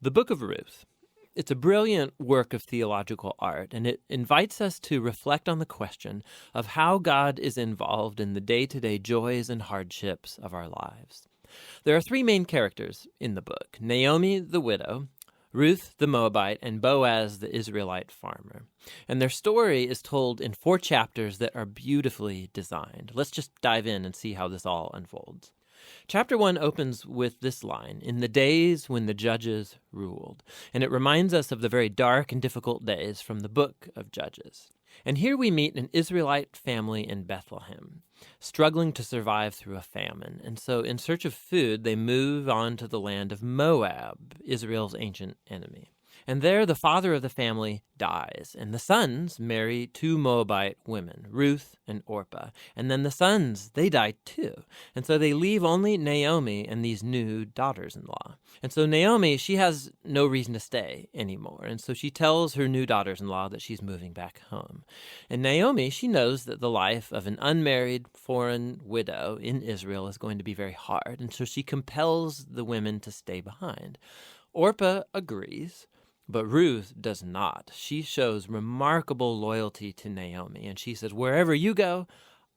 The book of Ruth. It's a brilliant work of theological art, and it invites us to reflect on the question of how God is involved in the day-to-day joys and hardships of our lives. There are three main characters in the book: Naomi, the widow, Ruth, the Moabite, and Boaz, the Israelite farmer. And their story is told in 4 chapters that are beautifully designed. Let's just dive in and see how this all unfolds. Chapter 1 opens with this line, "In the days when the judges ruled," and it reminds us of the very dark and difficult days from the book of Judges. And here we meet an Israelite family in Bethlehem, struggling to survive through a famine. And so in search of food, they move on to the land of Moab, Israel's ancient enemy. And there the father of the family dies, and the sons marry 2 Moabite women, Ruth and Orpah. And then the sons, they die too. And so they leave only Naomi and these new daughters-in-law. And so Naomi, she has no reason to stay anymore. And so she tells her new daughters-in-law that she's moving back home. And Naomi, she knows that the life of an unmarried foreign widow in Israel is going to be very hard. And so she compels the women to stay behind. Orpah agrees, but Ruth does not. She shows remarkable loyalty to Naomi, and she says, "Wherever you go,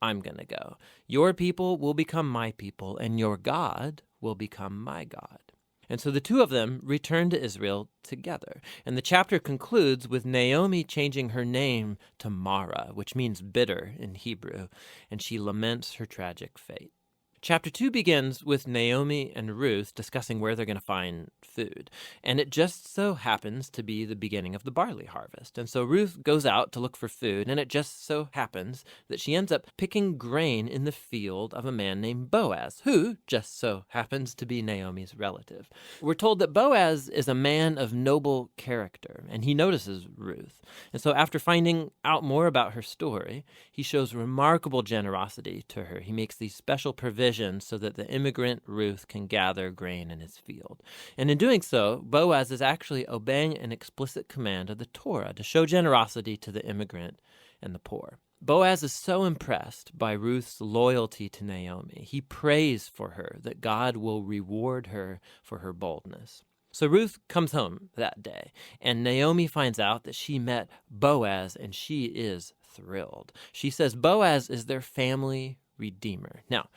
I'm going to go. Your people will become my people, and your God will become my God." And so the two of them return to Israel together. And the chapter concludes with Naomi changing her name to Mara, which means bitter in Hebrew, and she laments her tragic fate. Chapter 2 begins with Naomi and Ruth discussing where they're going to find food. And it just so happens to be the beginning of the barley harvest. And so Ruth goes out to look for food, and it just so happens that she ends up picking grain in the field of a man named Boaz, who just so happens to be Naomi's relative. We're told that Boaz is a man of noble character, and he notices Ruth. And so after finding out more about her story, he shows remarkable generosity to her. He makes these special provisions so that the immigrant Ruth can gather grain in his field. And in doing so, Boaz is actually obeying an explicit command of the Torah to show generosity to the immigrant and the poor. Boaz is so impressed by Ruth's loyalty to Naomi. He prays for her that God will reward her for her boldness. So Ruth comes home that day, and Naomi finds out that she met Boaz, and she is thrilled. She says Boaz is their family redeemer. Now,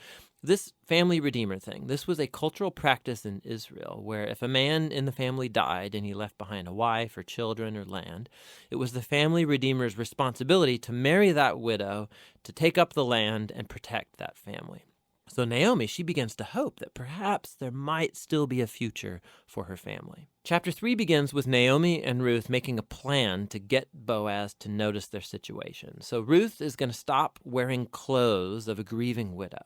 this family redeemer thing, this was a cultural practice in Israel where if a man in the family died and he left behind a wife or children or land, it was the family redeemer's responsibility to marry that widow, to take up the land and protect that family. So Naomi, she begins to hope that perhaps there might still be a future for her family. Chapter 3 begins with Naomi and Ruth making a plan to get Boaz to notice their situation. So Ruth is going to stop wearing clothes of a grieving widow,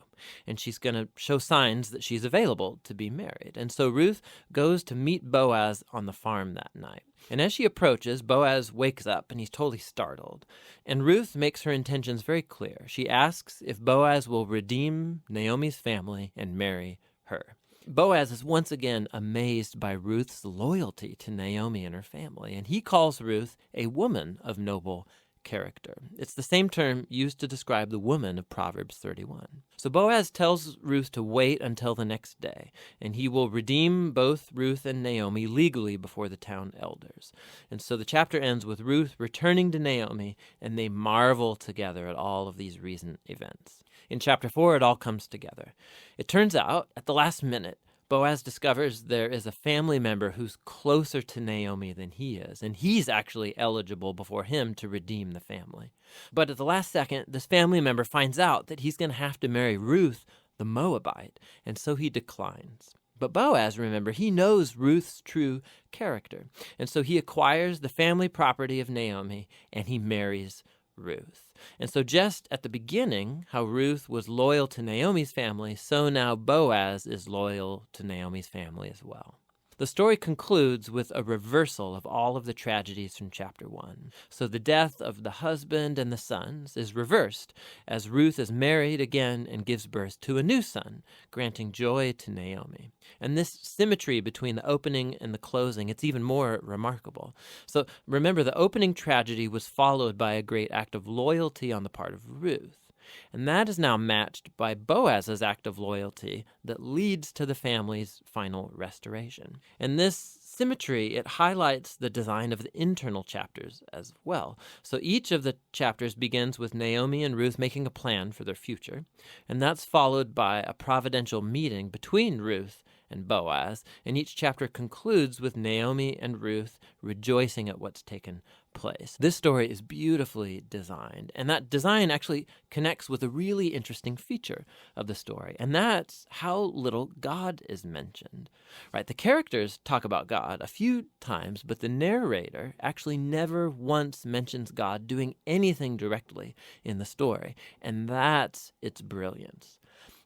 and she's going to show signs that she's available to be married. And so Ruth goes to meet Boaz on the farm that night. And as she approaches, Boaz wakes up and he's totally startled. And Ruth makes her intentions very clear. She asks if Boaz will redeem Naomi's family and marry her. Boaz is once again amazed by Ruth's loyalty to Naomi and her family, and he calls Ruth a woman of noble character. It's the same term used to describe the woman of Proverbs 31. So Boaz tells Ruth to wait until the next day, and he will redeem both Ruth and Naomi legally before the town elders. And so the chapter ends with Ruth returning to Naomi, and they marvel together at all of these recent events. In chapter 4, it all comes together. It turns out, at the last minute, Boaz discovers there is a family member who's closer to Naomi than he is, and he's actually eligible before him to redeem the family. But at the last second, this family member finds out that he's going to have to marry Ruth, the Moabite, and so he declines. But Boaz, remember, he knows Ruth's true character, and so he acquires the family property of Naomi, and he marries Ruth. And so just at the beginning, how Ruth was loyal to Naomi's family, so now Boaz is loyal to Naomi's family as well. The story concludes with a reversal of all of the tragedies from chapter 1. So the death of the husband and the sons is reversed as Ruth is married again and gives birth to a new son, granting joy to Naomi. And this symmetry between the opening and the closing, it's even more remarkable. So remember, the opening tragedy was followed by a great act of loyalty on the part of Ruth. And that is now matched by Boaz's act of loyalty that leads to the family's final restoration. And this symmetry, it highlights the design of the internal chapters as well. So each of the chapters begins with Naomi and Ruth making a plan for their future, and that's followed by a providential meeting between Ruth and Boaz, and each chapter concludes with Naomi and Ruth rejoicing at what's taken place. This story is beautifully designed, and that design actually connects with a really interesting feature of the story, and that's how little God is mentioned. Right? The characters talk about God a few times, but the narrator actually never once mentions God doing anything directly in the story, and that's its brilliance.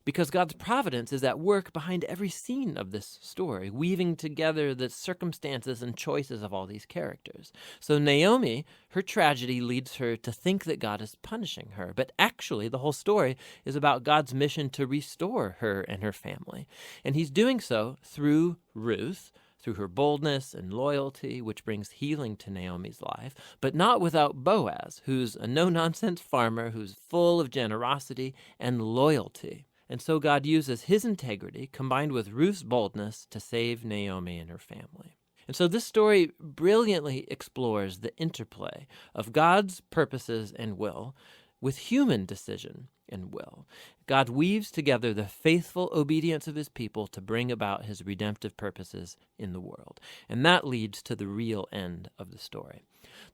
Because God's providence is at work behind every scene of this story, weaving together the circumstances and choices of all these characters. So Naomi, her tragedy leads her to think that God is punishing her, but actually the whole story is about God's mission to restore her and her family. And he's doing so through Ruth, through her boldness and loyalty, which brings healing to Naomi's life, but not without Boaz, who's a no-nonsense farmer who's full of generosity and loyalty. And so God uses his integrity combined with Ruth's boldness to save Naomi and her family. And so this story brilliantly explores the interplay of God's purposes and will with human decision and will. God weaves together the faithful obedience of his people to bring about his redemptive purposes in the world. And that leads to the real end of the story.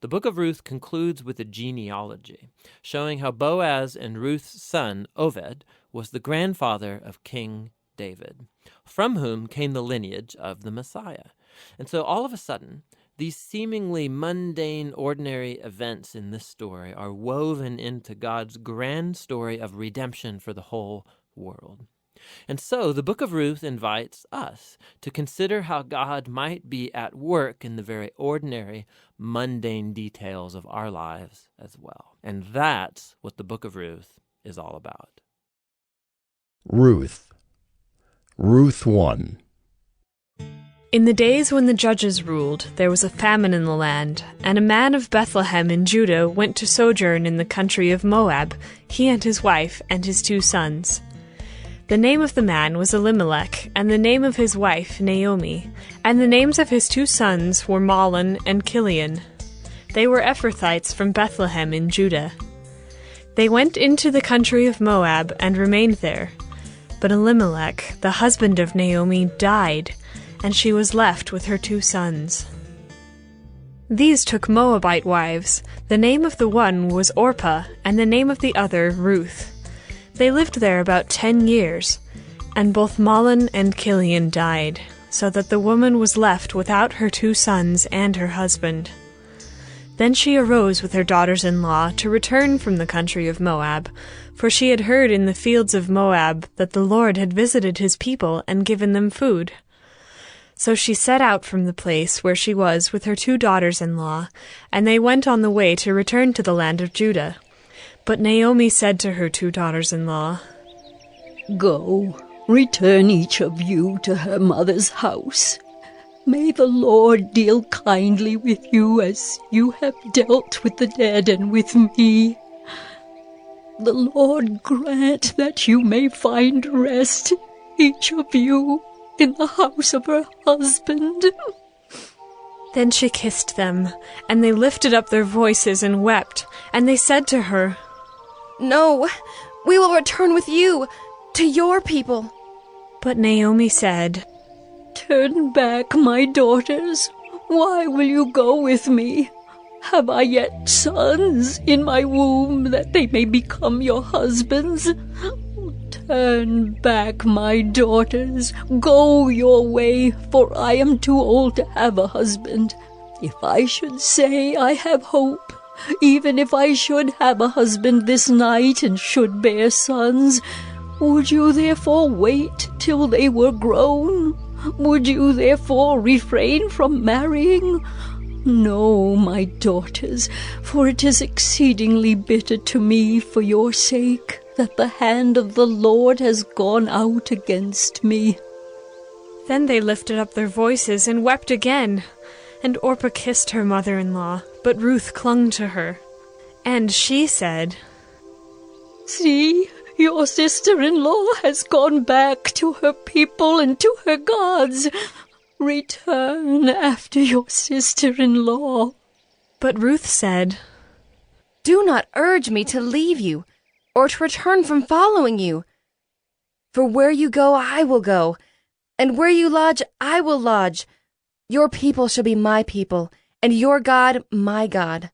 The book of Ruth concludes with a genealogy, showing how Boaz and Ruth's son, Oved, was the grandfather of King David, from whom came the lineage of the Messiah. And so all of a sudden, these seemingly mundane, ordinary events in this story are woven into God's grand story of redemption for the whole world. And so the book of Ruth invites us to consider how God might be at work in the very ordinary, mundane details of our lives as well. And that's what the book of Ruth is all about. Ruth 1. In the days when the judges ruled, there was a famine in the land, and a man of Bethlehem in Judah went to sojourn in the country of Moab, he and his wife and his 2 sons. The name of the man was Elimelech, and the name of his wife Naomi, and the names of his 2 sons were Mahlon and Chilion. They were Ephrathites from Bethlehem in Judah. They went into the country of Moab and remained there. But Elimelech, the husband of Naomi, died, and she was left with her 2 sons. These took Moabite wives. The name of the one was Orpah, and the name of the other Ruth. They lived there about 10 years, and both Mahlon and Chilion died, so that the woman was left without her 2 sons and her husband. Then she arose with her daughters-in-law to return from the country of Moab, for she had heard in the fields of Moab that the Lord had visited his people and given them food. So she set out from the place where she was with her 2 daughters-in-law, and they went on the way to return to the land of Judah. But Naomi said to her 2 daughters-in-law, "Go, return each of you to her mother's house. May the Lord deal kindly with you as you have dealt with the dead and with me. The Lord grant that you may find rest, each of you, in the house of her husband." Then she kissed them, and they lifted up their voices and wept, and they said to her, "No, we will return with you to your people." But Naomi said, "Turn back, my daughters. Why will you go with me? Have I yet sons in my womb that they may become your husbands? Turn back, my daughters. Go your way, for I am too old to have a husband. If I should say I have hope, even if I should have a husband this night and should bear sons, would you therefore wait till they were grown? Would you therefore refrain from marrying? No, my daughters, for it is exceedingly bitter to me for your sake that the hand of the Lord has gone out against me." Then they lifted up their voices and wept again. And Orpah kissed her mother-in-law, but Ruth clung to her. And she said, "See, your sister-in-law has gone back to her people and to her gods. Return after your sister-in-law. But Ruth said, Do not urge me to leave you, or to return from following you. For where you go, I will go, and where you lodge, I will lodge. Your people shall be my people, and your God, my God.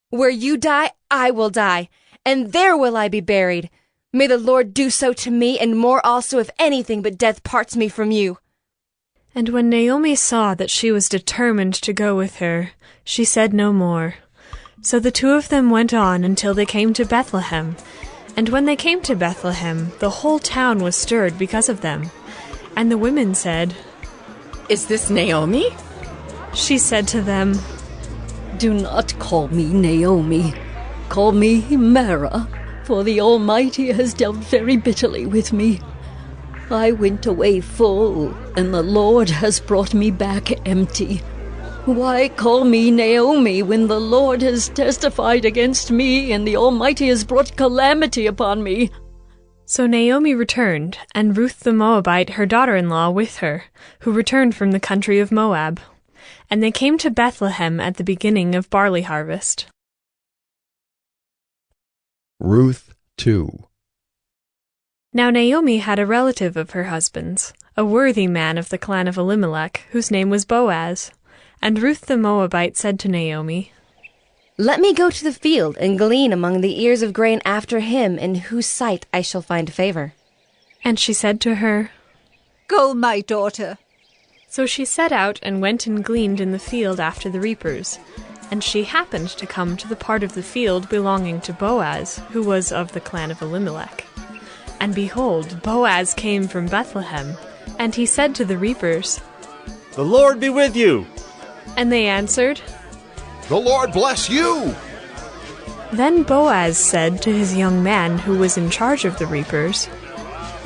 Where you die, I will die, and there will I be buried. May the Lord do so to me, and more also, if anything but death parts me from you. And when Naomi saw that she was determined to go with her, she said no more. So the two of them went on until they came to Bethlehem. And when they came to Bethlehem, the whole town was stirred because of them. And the women said, Is this Naomi? She said to them, Do not call me Naomi. Call me Mara, for the Almighty has dealt very bitterly with me. I went away full, and the Lord has brought me back empty. Why call me Naomi when the Lord has testified against me, and the Almighty has brought calamity upon me? So Naomi returned, and Ruth the Moabite, her daughter-in-law, with her, who returned from the country of Moab. And they came to Bethlehem at the beginning of barley harvest. Ruth 2. Now Naomi had a relative of her husband's, a worthy man of the clan of Elimelech, whose name was Boaz. And Ruth the Moabite said to Naomi, Let me go to the field and glean among the ears of grain after him in whose sight I shall find favor. And she said to her, Go, my daughter. So she set out and went and gleaned in the field after the reapers. And she happened to come to the part of the field belonging to Boaz, who was of the clan of Elimelech. And behold, Boaz came from Bethlehem, and he said to the reapers, The Lord be with you. And they answered, The Lord bless you. Then Boaz said to his young man who was in charge of the reapers,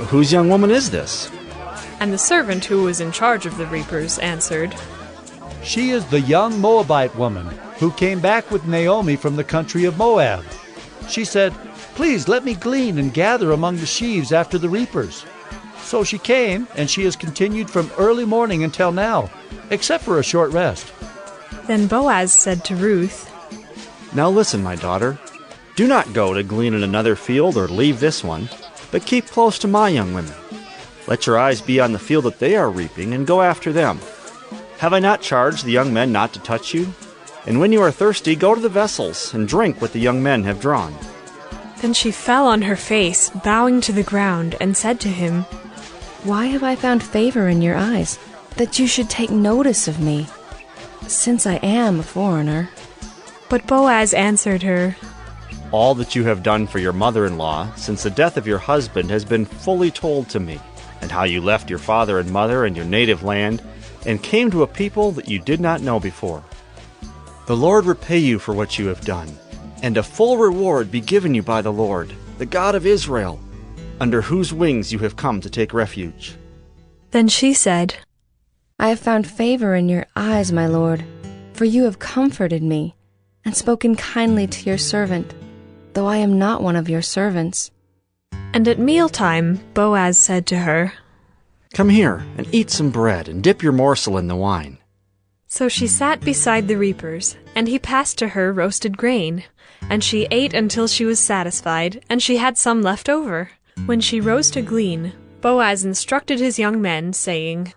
Whose young woman is this? And the servant who was in charge of the reapers answered, She is the young Moabite woman who came back with Naomi from the country of Moab. She said, Please let me glean and gather among the sheaves after the reapers. So she came, and she has continued from early morning until now, except for a short rest. Then Boaz said to Ruth, Now listen, my daughter. Do not go to glean in another field or leave this one, but keep close to my young women. Let your eyes be on the field that they are reaping, and go after them. Have I not charged the young men not to touch you? And when you are thirsty, go to the vessels, and drink what the young men have drawn. Then she fell on her face, bowing to the ground, and said to him, Why have I found favor in your eyes, that you should take notice of me, since I am a foreigner? But Boaz answered her, All that you have done for your mother-in-law since the death of your husband has been fully told to me, and how you left your father and mother and your native land, and came to a people that you did not know before. The Lord repay you for what you have done, and a full reward be given you by the Lord, the God of Israel, under whose wings you have come to take refuge. Then she said, I have found favor in your eyes, my lord, for you have comforted me, and spoken kindly to your servant, though I am not one of your servants. And at mealtime Boaz said to her, Come here, and eat some bread, and dip your morsel in the wine. So she sat beside the reapers, and he passed to her roasted grain. And she ate until she was satisfied, and she had some left over. When she rose to glean, Boaz instructed his young men, saying,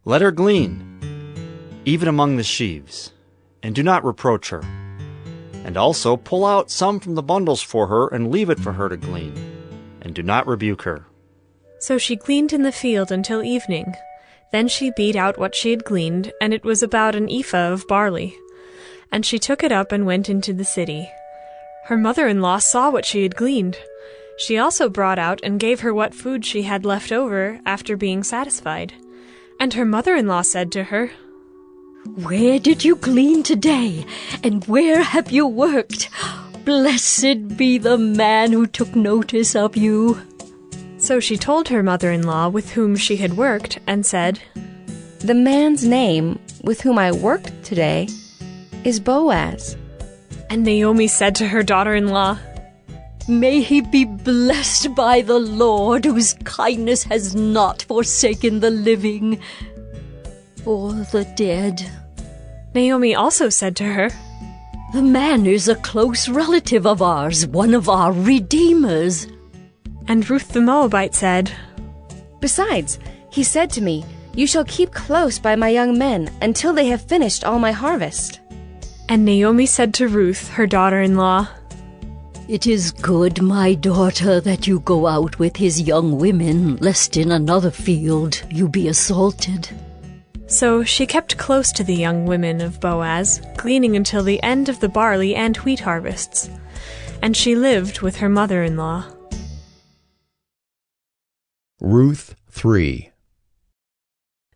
Let her glean, even among the sheaves, and do not reproach her. And also pull out some from the bundles for her, and leave it for her to glean, and do not rebuke her. So she gleaned in the field until evening. Then she beat out what she had gleaned, and it was about an ephah of barley. And she took it up and went into the city. Her mother-in-law saw what she had gleaned. She also brought out and gave her what food she had left over after being satisfied. And her mother-in-law said to her, Where did you glean today, and where have you worked? Blessed be the man who took notice of you. So she told her mother-in-law with whom she had worked, and said, The man's name with whom I worked today is Boaz. And Naomi said to her daughter-in-law, May he be blessed by the Lord, whose kindness has not forsaken the living. or the dead. Naomi also said to her, The man is a close relative of ours, one of our redeemers. And Ruth the Moabite said, Besides, he said to me, You shall keep close by my young men until they have finished all my harvest. And Naomi said to Ruth, her daughter-in-law, It is good, my daughter, that you go out with his young women, lest in another field you be assaulted. So she kept close to the young women of Boaz, gleaning until the end of the barley and wheat harvests. And she lived with her mother-in-law. Ruth 3.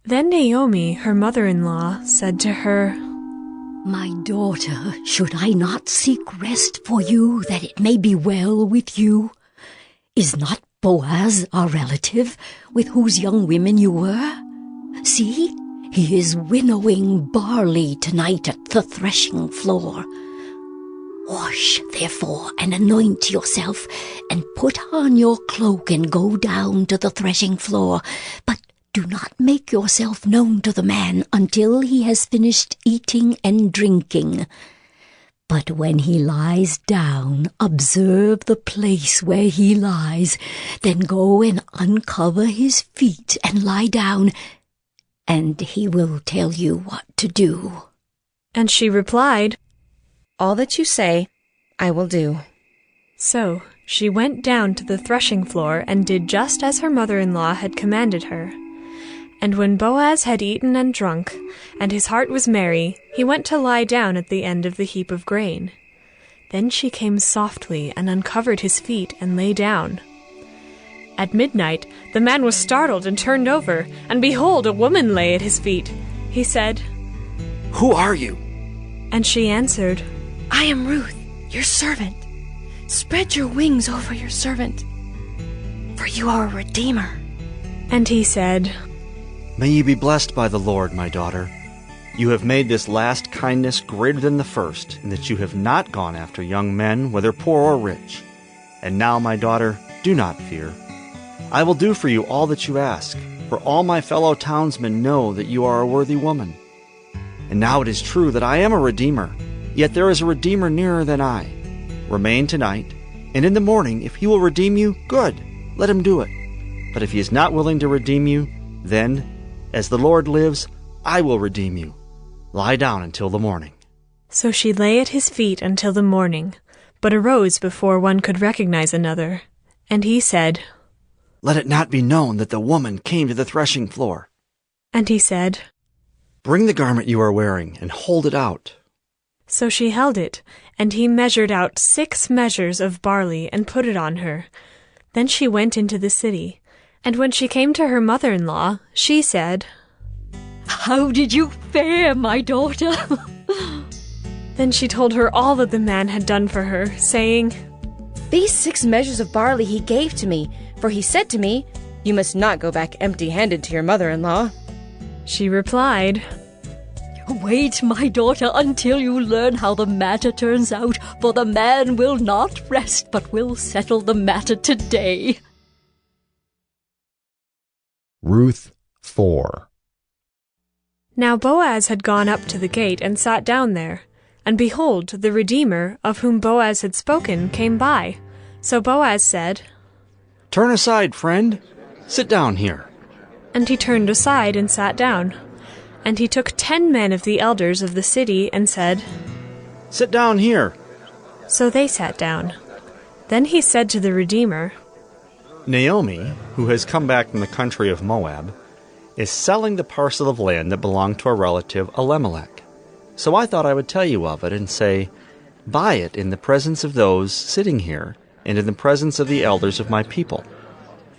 Then Naomi, her mother-in-law, said to her, My daughter, should I not seek rest for you, that it may be well with you? Is not Boaz our relative, with whose young women you were? See, he is winnowing barley tonight at the threshing floor. Wash, therefore, and anoint yourself, and put on your cloak and go down to the threshing floor, but do not make yourself known to the man until he has finished eating and drinking. But when he lies down, observe the place where he lies. Then go and uncover his feet and lie down, and he will tell you what to do. And she replied, All that you say, I will do. So she went down to the threshing floor and did just as her mother-in-law had commanded her. And when Boaz had eaten and drunk, and his heart was merry, he went to lie down at the end of the heap of grain. Then she came softly and uncovered his feet and lay down. At midnight the man was startled and turned over, and behold, a woman lay at his feet. He said, Who are you? And she answered, I am Ruth, your servant. Spread your wings over your servant, for you are a redeemer. And he said, May you be blessed by the Lord, my daughter. You have made this last kindness greater than the first, in that you have not gone after young men, whether poor or rich. And now, my daughter, do not fear. I will do for you all that you ask, for all my fellow townsmen know that you are a worthy woman. And now it is true that I am a redeemer, yet there is a redeemer nearer than I. Remain tonight, and in the morning, if he will redeem you, good, let him do it. But if he is not willing to redeem you, then, as the Lord lives, I will redeem you. Lie down until the morning. So she lay at his feet until the morning, but arose before one could recognize another. And he said, Let it not be known that the woman came to the threshing floor. And he said, Bring the garment you are wearing, and hold it out. So she held it, and he measured out 6 measures of barley and put it on her. Then she went into the city. And when she came to her mother-in-law, she said, How did you fare, my daughter? Then she told her all that the man had done for her, saying, These 6 measures of barley he gave to me, for he said to me, You must not go back empty-handed to your mother-in-law. She replied, Wait, my daughter, until you learn how the matter turns out, for the man will not rest, but will settle the matter today. Ruth 4. Now Boaz had gone up to the gate and sat down there. And behold, the Redeemer, of whom Boaz had spoken, came by. So Boaz said, Turn aside, friend. Sit down here. And he turned aside and sat down. And he took 10 men of the elders of the city and said, Sit down here. So they sat down. Then he said to the Redeemer, Naomi, who has come back from the country of Moab, is selling the parcel of land that belonged to a relative, Elimelech. So I thought I would tell you of it and say, Buy it in the presence of those sitting here and in the presence of the elders of my people.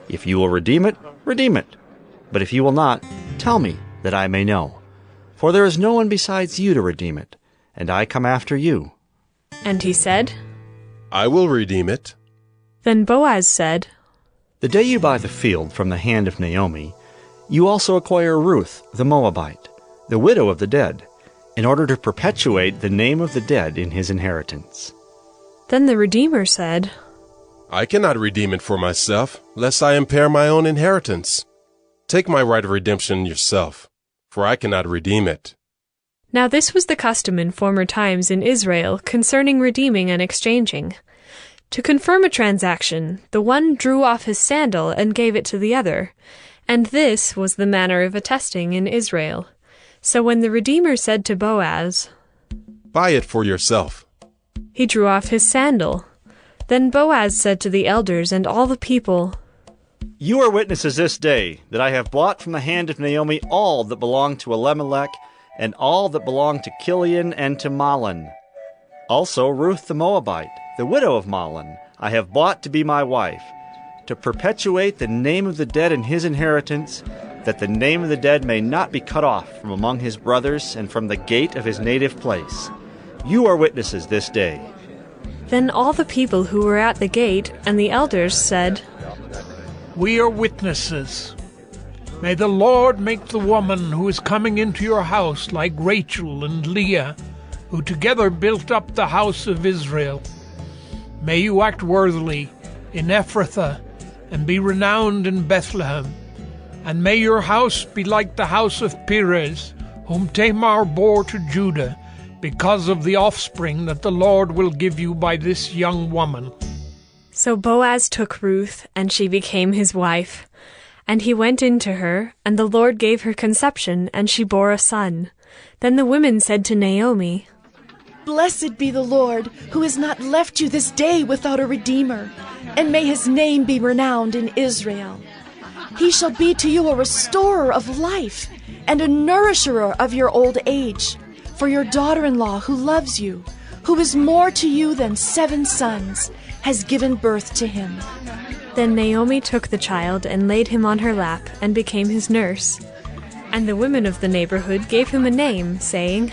If you will redeem it, redeem it. But if you will not, tell me, that I may know. For there is no one besides you to redeem it, and I come after you. And he said, I will redeem it. Then Boaz said, The day you buy the field from the hand of Naomi, you also acquire Ruth the Moabite, the widow of the dead, in order to perpetuate the name of the dead in his inheritance. Then the Redeemer said, I cannot redeem it for myself, lest I impair my own inheritance. Take my right of redemption yourself, for I cannot redeem it. Now this was the custom in former times in Israel concerning redeeming and exchanging. To confirm a transaction, the one drew off his sandal and gave it to the other, and this was the manner of attesting in Israel. So when the Redeemer said to Boaz, Buy it for yourself, he drew off his sandal. Then Boaz said to the elders and all the people, You are witnesses this day that I have bought from the hand of Naomi all that belonged to Elimelech, and all that belonged to Chilion and to Mahlon. Also Ruth the Moabite, the widow of Mahlon, I have bought to be my wife, to perpetuate the name of the dead in his inheritance, that the name of the dead may not be cut off from among his brothers and from the gate of his native place. You are witnesses this day. Then all the people who were at the gate and the elders said, We are witnesses. May the Lord make the woman who is coming into your house like Rachel and Leah, who together built up the house of Israel. May you act worthily in Ephrathah and be renowned in Bethlehem. And may your house be like the house of Perez, whom Tamar bore to Judah, because of the offspring that the Lord will give you by this young woman. So Boaz took Ruth, and she became his wife. And he went in to her, and the Lord gave her conception, and she bore a son. Then the women said to Naomi, Blessed be the Lord, who has not left you this day without a redeemer, and may his name be renowned in Israel. He shall be to you a restorer of life, and a nourisher of your old age. For your daughter-in-law, who loves you, who is more to you than 7 sons, has given birth to him. Then Naomi took the child and laid him on her lap, and became his nurse. And the women of the neighborhood gave him a name, saying,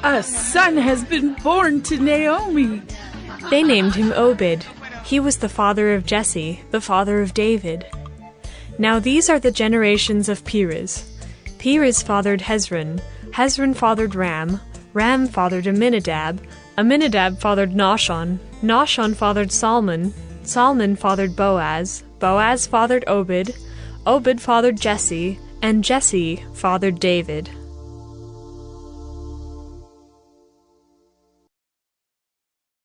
A son has been born to Naomi. They named him Obed. He was the father of Jesse, the father of David. Now these are the generations of Perez. Perez fathered Hezron. Hezron fathered Ram. Ram fathered Amminadab. Amminadab fathered Nahshon. Nahshon fathered Salmon. Salmon fathered Boaz. Boaz fathered Obed. Obed fathered Jesse. And Jesse fathered David.